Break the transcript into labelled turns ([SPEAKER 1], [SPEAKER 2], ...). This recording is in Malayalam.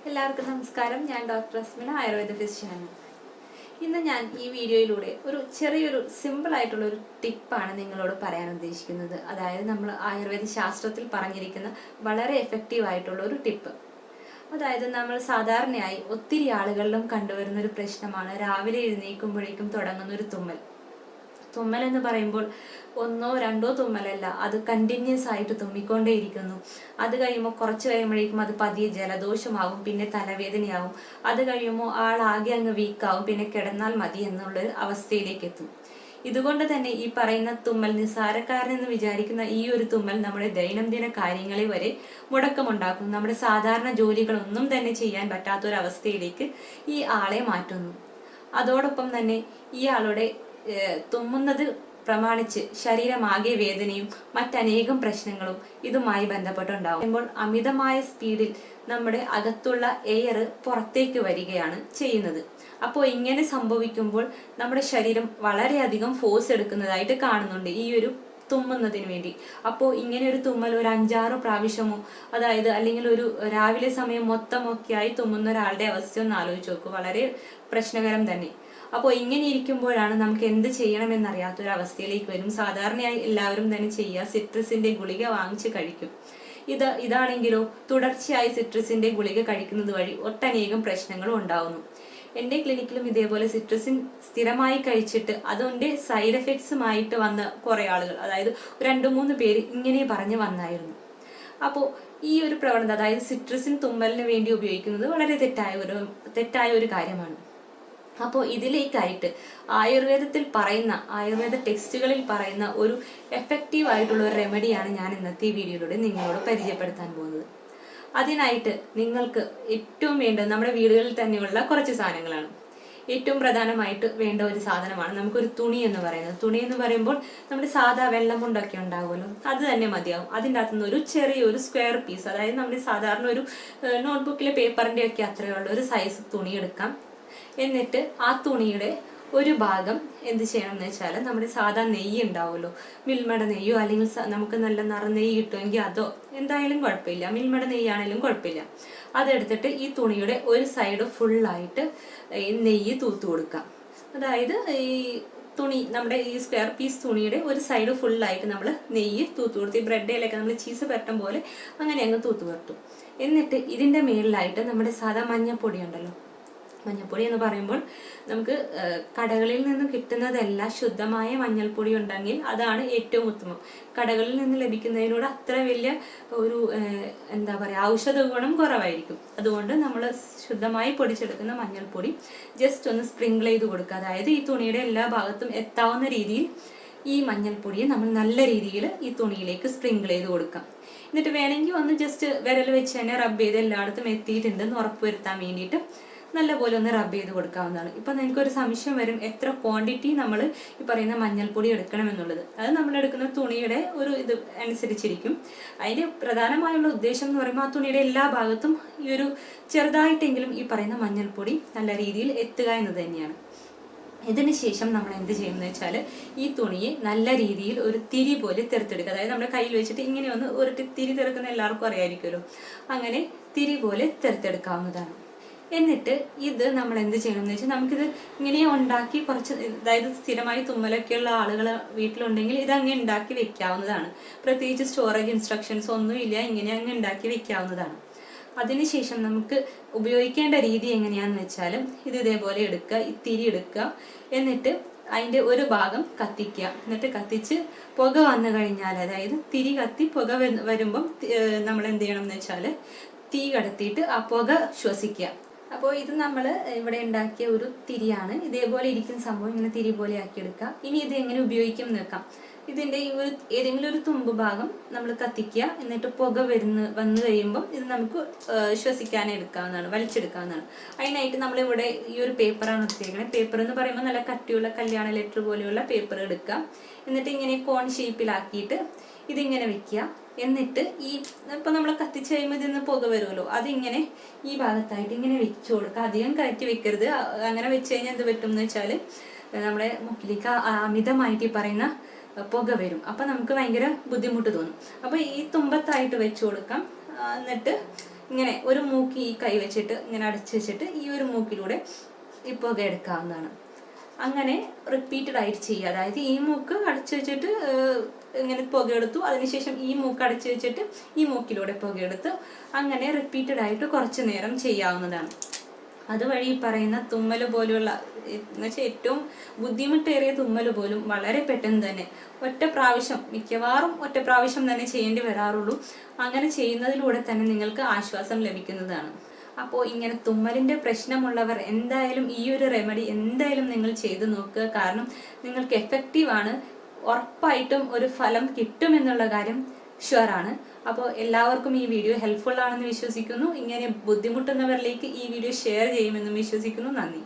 [SPEAKER 1] എല്ലാവർക്കും നമസ്കാരം. ഞാൻ ഡോക്ടർ അസ്മിന, ആയുർവേദ ഫിസിഷ്യനാണ്. ഇന്ന് ഞാൻ ഈ വീഡിയോയിലൂടെ ഒരു ചെറിയൊരു സിമ്പിൾ ആയിട്ടുള്ള ഒരു ടിപ്പാണ് നിങ്ങളോട് പറയാൻ ഉദ്ദേശിക്കുന്നത്. അതായത് നമ്മൾ ആയുർവേദ ശാസ്ത്രത്തിൽ പറഞ്ഞിരിക്കുന്ന വളരെ എഫക്റ്റീവ് ആയിട്ടുള്ള ഒരു ടിപ്പ്. അതായത് നമ്മൾ സാധാരണയായി ഒത്തിരി ആളുകളിലും കണ്ടുവരുന്ന ഒരു പ്രശ്നമാണ് രാവിലെ എഴുന്നേൽക്കുമ്പോഴേക്കും തുടങ്ങുന്ന ഒരു തുമ്മൽ. തുമ്മൽ എന്ന് പറയുമ്പോൾ ഒന്നോ രണ്ടോ തുമ്മലല്ല, അത് കണ്ടിന്യൂസ് ആയിട്ട് തുമ്മിക്കൊണ്ടേയിരിക്കുന്നു. അത് കഴിയുമ്പോൾ കുറച്ച് കഴിയുമ്പോഴേക്കും അത് പതിയെ ജലദോഷമാവും, പിന്നെ തലവേദനയാവും. അത് കഴിയുമ്പോൾ ആളാകെ അങ്ങ് വീക്കാവും, പിന്നെ കിടന്നാൽ മതി എന്നുള്ളൊരു അവസ്ഥയിലേക്ക് എത്തും. ഇതുകൊണ്ട് തന്നെ ഈ പറയുന്ന തുമ്മൽ, നിസ്സാരക്കാരനെന്ന് വിചാരിക്കുന്ന ഈ ഒരു തുമ്മൽ നമ്മുടെ ദൈനംദിന കാര്യങ്ങളെ വരെ മുടക്കമുണ്ടാക്കും. നമ്മുടെ സാധാരണ ജോലികളൊന്നും തന്നെ ചെയ്യാൻ പറ്റാത്തൊരവസ്ഥയിലേക്ക് ഈ ആളെ മാറ്റുന്നു. അതോടൊപ്പം തന്നെ ഈ ആളുടെ തുമ്മുന്നത് പ്രമാണിച്ച് ശരീരമാകെ വേദനയും മറ്റനേകം പ്രശ്നങ്ങളും ഇതുമായി ബന്ധപ്പെട്ടുണ്ടാകുമ്പോൾ അമിതമായ സ്പീഡിൽ നമ്മുടെ അകത്തുള്ള എയർ പുറത്തേക്ക് വരികയാണ് ചെയ്യുന്നത്. അപ്പോൾ ഇങ്ങനെ സംഭവിക്കുമ്പോൾ നമ്മുടെ ശരീരം വളരെയധികം ഫോഴ്സ് എടുക്കുന്നതായിട്ട് കാണുന്നുണ്ട് ഈ ഒരു തുമ്മുന്നതിന് വേണ്ടി. അപ്പോൾ ഇങ്ങനെ ഒരു തുമ്മൽ ഒരു 5-6 പ്രാവശ്യമോ, അതായത് അല്ലെങ്കിൽ ഒരു രാവിലെ സമയം മൊത്തമൊക്കെയായി തുമ്മുന്ന ഒരാളുടെ അവസ്ഥ ഒന്ന് ആലോചിച്ച് നോക്കൂ. വളരെ പ്രശ്നകരം തന്നെ. അപ്പോൾ ഇങ്ങനെ ഇരിക്കുമ്പോഴാണ് നമുക്ക് എന്ത് ചെയ്യണമെന്നറിയാത്തൊരവസ്ഥയിലേക്ക് വരും. സാധാരണയായി എല്ലാവരും തന്നെ ചെയ്യുക, സിട്രസിന്റെ ഗുളിക വാങ്ങിച്ച് കഴിക്കും. ഇതാണെങ്കിലോ തുടർച്ചയായി സിട്രസിന്റെ ഗുളിക കഴിക്കുന്നത് വഴി ഒട്ടനേകം പ്രശ്നങ്ങളും ഉണ്ടാവുന്നു. എൻ്റെ ക്ലിനിക്കിലും ഇതേപോലെ സിട്രസിൻ സ്ഥിരമായി കഴിച്ചിട്ട് അതിൻ്റെ സൈഡ് എഫക്ട്സുമായിട്ട് വന്ന കുറേ ആളുകൾ, അതായത് 2-3 പേര് ഇങ്ങനെ പറഞ്ഞ് വന്നായിരുന്നു. അപ്പോൾ ഈ ഒരു പ്രവണത, അതായത് സിട്രസിൻ തുമ്മലിന് വേണ്ടി ഉപയോഗിക്കുന്നത് വളരെ തെറ്റായ ഒരു കാര്യമാണ്. അപ്പോൾ ഇതിലേക്കായിട്ട് ആയുർവേദത്തിൽ പറയുന്ന, ആയുർവേദ ടെക്സ്റ്റുകളിൽ പറയുന്ന ഒരു എഫക്റ്റീവ് ആയിട്ടുള്ള ഒരു റെമഡിയാണ് ഞാൻ ഇന്നത്തെ വീഡിയോയിലൂടെ നിങ്ങളോട് പരിചയപ്പെടുത്താൻ പോകുന്നത്. അതിനായിട്ട് നിങ്ങൾക്ക് ഏറ്റവും വേണ്ടത് നമ്മുടെ വീടുകളിൽ തന്നെയുള്ള കുറച്ച് സാധനങ്ങളാണ്. ഏറ്റവും പ്രധാനമായിട്ട് വേണ്ട ഒരു സാധനമാണ് നമുക്കൊരു തുണി എന്ന് പറയുന്നത്. തുണി എന്ന് പറയുമ്പോൾ നമ്മുടെ സാധാ വെള്ളം കൊണ്ടൊക്കെ ഉണ്ടാവുമല്ലോ, അത് തന്നെ മതിയാവും. അതിൻ്റെ അകത്തുനിന്ന് ഒരു ചെറിയൊരു സ്ക്വയർ പീസ്, അതായത് നമ്മുടെ സാധാരണ ഒരു നോട്ട്ബുക്കിലെ പേപ്പറിൻ്റെ ഒക്കെ അത്രയുള്ള ഒരു സൈസ് തുണി എടുക്കാം. എന്നിട്ട് ആ തുണിയുടെ ഒരു ഭാഗം എന്ത് ചെയ്യണം എന്ന് വെച്ചാൽ, നമ്മുടെ സാധാ നെയ്യ് ഉണ്ടാവുമല്ലോ, മിൽമയുടെ നെയ്യോ അല്ലെങ്കിൽ നമുക്ക് നല്ല നെയ്യ് കിട്ടുമെങ്കിൽ അതോ എന്തായാലും കുഴപ്പമില്ല, മിൽമയുടെ നെയ്യാണെങ്കിലും കുഴപ്പമില്ല. അതെടുത്തിട്ട് ഈ തുണിയുടെ ഒരു സൈഡ് ഫുള്ളായിട്ട് ഈ നെയ്യ് തൂത്തു കൊടുക്കാം. അതായത് ഈ തുണി, നമ്മുടെ ഈ സ്ക്വയർ പീസ് തുണിയുടെ ഒരു സൈഡ് ഫുള്ളായിട്ട് നമ്മൾ നെയ്യ് തൂത്തു കൊടുത്ത്, ഈ ബ്രെഡിലൊക്കെ നമ്മൾ ചീസ് പെരട്ടും പോലെ അങ്ങനെ അങ്ങ് തൂത്തു പെരട്ടും. എന്നിട്ട് ഇതിൻ്റെ മേളിലായിട്ട് നമ്മുടെ സാധാ മഞ്ഞപ്പൊടി ഉണ്ടല്ലോ, മഞ്ഞൾപ്പൊടി എന്ന് പറയുമ്പോൾ നമുക്ക് കടകളിൽ നിന്ന് കിട്ടുന്നതല്ല, ശുദ്ധമായ മഞ്ഞൾപ്പൊടി ഉണ്ടെങ്കിൽ അതാണ് ഏറ്റവും ഉത്തമം. കടകളിൽ നിന്ന് ലഭിക്കുന്നതിനോട് അത്ര വലിയ ഒരു എന്താ പറയുക, ഔഷധ ഗുണം കുറവായിരിക്കും. അതുകൊണ്ട് നമ്മൾ ശുദ്ധമായി പൊടിച്ചെടുക്കുന്ന മഞ്ഞൾപ്പൊടി ജസ്റ്റ് ഒന്ന് സ്പ്രിങ്കിൾ ചെയ്ത് കൊടുക്കുക. അതായത് ഈ തുണിയുടെ എല്ലാ ഭാഗത്തും എത്താവുന്ന രീതിയിൽ ഈ മഞ്ഞൾപ്പൊടിയെ നമ്മൾ നല്ല രീതിയിൽ ഈ തുണിയിലേക്ക് സ്പ്രിങ്കിൾ ചെയ്ത് കൊടുക്കാം. എന്നിട്ട് വേണമെങ്കിൽ ഒന്ന് ജസ്റ്റ് വിരൽ വെച്ച് തന്നെ റബ്ബ് ചെയ്ത് എല്ലായിടത്തും എത്തിയിട്ടുണ്ടെന്ന് ഉറപ്പുവരുത്താൻ വേണ്ടിയിട്ട് നല്ലപോലെ ഒന്ന് റബ്ബ് ചെയ്ത് കൊടുക്കാവുന്നതാണ്. ഇപ്പം നിങ്ങൾക്കൊരു സംശയം വരും, എത്ര ക്വാണ്ടിറ്റി നമ്മൾ ഈ പറയുന്ന മഞ്ഞൾപ്പൊടി എടുക്കണം എന്നുള്ളത്. അത് നമ്മൾ എടുക്കുന്ന തുണിയുടെ ഒരു ഇത് അനുസരിച്ചിരിക്കും. അതിൻ്റെ പ്രധാനമായുള്ള ഉദ്ദേശം എന്ന് പറയുമ്പോൾ ആ തുണിയുടെ എല്ലാ ഭാഗത്തും ഈ ഒരു ചെറുതായിട്ടെങ്കിലും ഈ പറയുന്ന മഞ്ഞൾപ്പൊടി നല്ല രീതിയിൽ എത്തുക എന്നത് തന്നെയാണ്. ഇതിന് ശേഷം നമ്മൾ എന്ത് ചെയ്യുന്നത് വെച്ചാൽ, ഈ തുണിയെ നല്ല രീതിയിൽ ഒരു തിരി പോലെ തെറുത്തെടുക്കുക. അതായത് നമ്മുടെ കയ്യിൽ വെച്ചിട്ട് ഇങ്ങനെ ഒന്ന് ഒരു തിരി തെറുക്കുന്ന എല്ലാവർക്കും അറിയാമായിരിക്കുമല്ലോ, അങ്ങനെ തിരി പോലെ തെറുത്തെടുക്കാവുന്നതാണ്. എന്നിട്ട് ഇത് നമ്മൾ എന്ത് ചെയ്യണമെന്ന് വെച്ചാൽ, നമുക്കിത് ഇങ്ങനെ ഉണ്ടാക്കി കുറച്ച്, അതായത് സ്ഥിരമായി തുമ്മലൊക്കെയുള്ള ആളുകൾ വീട്ടിലുണ്ടെങ്കിൽ ഇത് അങ്ങനെ ഉണ്ടാക്കി വെക്കാവുന്നതാണ്. പ്രത്യേകിച്ച് സ്റ്റോറേജ് ഇൻസ്ട്രക്ഷൻസ് ഒന്നുമില്ല, ഇങ്ങനെ അങ്ങ് ഉണ്ടാക്കി വെക്കാവുന്നതാണ്. അതിനുശേഷം നമുക്ക് ഉപയോഗിക്കേണ്ട രീതി എങ്ങനെയാണെന്ന് വെച്ചാൽ, ഇത് ഇതേപോലെ എടുക്കുക, ഈ തിരി എടുക്കുക, എന്നിട്ട് അതിൻ്റെ ഒരു ഭാഗം കത്തിക്കുക. എന്നിട്ട് കത്തിച്ച് പുക വന്നു കഴിഞ്ഞാൽ, അതായത് തിരി കത്തി പുക വരുമ്പം നമ്മൾ എന്ത് ചെയ്യണം എന്ന് വെച്ചാൽ, തീ കടത്തിയിട്ട് ആ പുക ശ്വസിക്കുക. അപ്പോൾ ഇത് നമ്മൾ ഇവിടെ ഉണ്ടാക്കിയ ഒരു തിരിയാണ്. ഇതേപോലെ ഇരിക്കുന്ന സംഭവം ഇങ്ങനെ തിരി പോലെ ആക്കിയെടുക്കുക. ഇനി ഇത് എങ്ങനെ ഉപയോഗിക്കും നോക്കാം. ഇതിൻ്റെ ഈ ഒരു ഏതെങ്കിലും ഒരു തുമ്പ് ഭാഗം നമ്മൾ കത്തിക്കുക, എന്നിട്ട് പുക വന്നു കഴിയുമ്പം ഇത് നമുക്ക് ശ്വസിക്കാൻ എടുക്കാവുന്നതാണ്, വലിച്ചെടുക്കാവുന്നതാണ്. അതിനായിട്ട് നമ്മളിവിടെ ഈ ഒരു പേപ്പറാണ് എടുത്തിരിക്കുന്നത്. പേപ്പർ എന്ന് പറയുമ്പോൾ നല്ല കട്ടിയുള്ള കല്യാണ ലെറ്റർ പോലെയുള്ള പേപ്പർ എടുക്കുക. എന്നിട്ട് ഇങ്ങനെ കോൺ ഷേപ്പിലാക്കിയിട്ട് ഇതിങ്ങനെ വെക്കുക. എന്നിട്ട് ഈ ഇപ്പം നമ്മൾ കത്തിച്ച് കഴിയുമ്പോൾ ഇതിന്ന് പുക വരുമല്ലോ, അതിങ്ങനെ ഈ ഭാഗത്തായിട്ട് ഇങ്ങനെ വെച്ചു കൊടുക്കുക. അധികം കയറ്റി വെക്കരുത്. അങ്ങനെ വെച്ച് കഴിഞ്ഞാൽ എന്ത് പറ്റും എന്ന് വെച്ചാൽ, നമ്മുടെ മുക്കിലേക്ക് അമിതമായിട്ട് ഈ പറയുന്ന പുക വരും. അപ്പം നമുക്ക് ഭയങ്കര ബുദ്ധിമുട്ട് തോന്നും. അപ്പോൾ ഈ തുമ്പത്തായിട്ട് വെച്ചു കൊടുക്കാം. എന്നിട്ട് ഇങ്ങനെ ഒരു മൂക്ക് ഈ കൈ വെച്ചിട്ട് ഇങ്ങനെ അടച്ചു വെച്ചിട്ട് ഈ ഒരു മൂക്കിലൂടെ ഈ പുക എടുക്കാവുന്നതാണ്. അങ്ങനെ റിപ്പീറ്റഡ് ആയിട്ട് ചെയ്യുക. അതായത് ഈ മൂക്ക് അടച്ചു വെച്ചിട്ട് ഇങ്ങനെ പുകയെടുത്തു, അതിനുശേഷം ഈ മൂക്ക് അടച്ചു വെച്ചിട്ട് ഈ മൂക്കിലൂടെ പുകയെടുത്തു, അങ്ങനെ റിപ്പീറ്റഡ് ആയിട്ട് കുറച്ചു നേരം ചെയ്യാവുന്നതാണ്. അതുവഴി പറയുന്ന തുമ്മൽ പോലുള്ള എന്നുവെച്ചാൽ ഏറ്റവും ബുദ്ധിമുട്ടേറിയ തുമ്മൽ പോലും വളരെ പെട്ടെന്ന് തന്നെ മിക്കവാറും ഒറ്റ പ്രാവശ്യം തന്നെ ചെയ്യേണ്ടി വരാറുള്ളൂ. അങ്ങനെ ചെയ്യുന്നതിലൂടെ തന്നെ നിങ്ങൾക്ക് ആശ്വാസം ലഭിക്കുന്നതാണ്. അപ്പോൾ ഇങ്ങനെ തുമ്മലിൻ്റെ പ്രശ്നമുള്ളവർ എന്തായാലും ഈ ഒരു റെമഡി എന്തായാലും നിങ്ങൾ ചെയ്ത് നോക്കുക. കാരണം നിങ്ങൾക്ക് എഫക്റ്റീവാണ്, ഉറപ്പായിട്ടും ഒരു ഫലം കിട്ടുമെന്നുള്ള കാര്യം ഷുവറാണ്. അപ്പോൾ എല്ലാവർക്കും ഈ വീഡിയോ ഹെൽപ്ഫുൾ ആണെന്ന് വിശ്വസിക്കുന്നു. ഇങ്ങനെ ബുദ്ധിമുട്ടുന്നവരിലേക്ക് ഈ വീഡിയോ ഷെയർ ചെയ്യുമെന്നും വിശ്വസിക്കുന്നു. നന്ദി.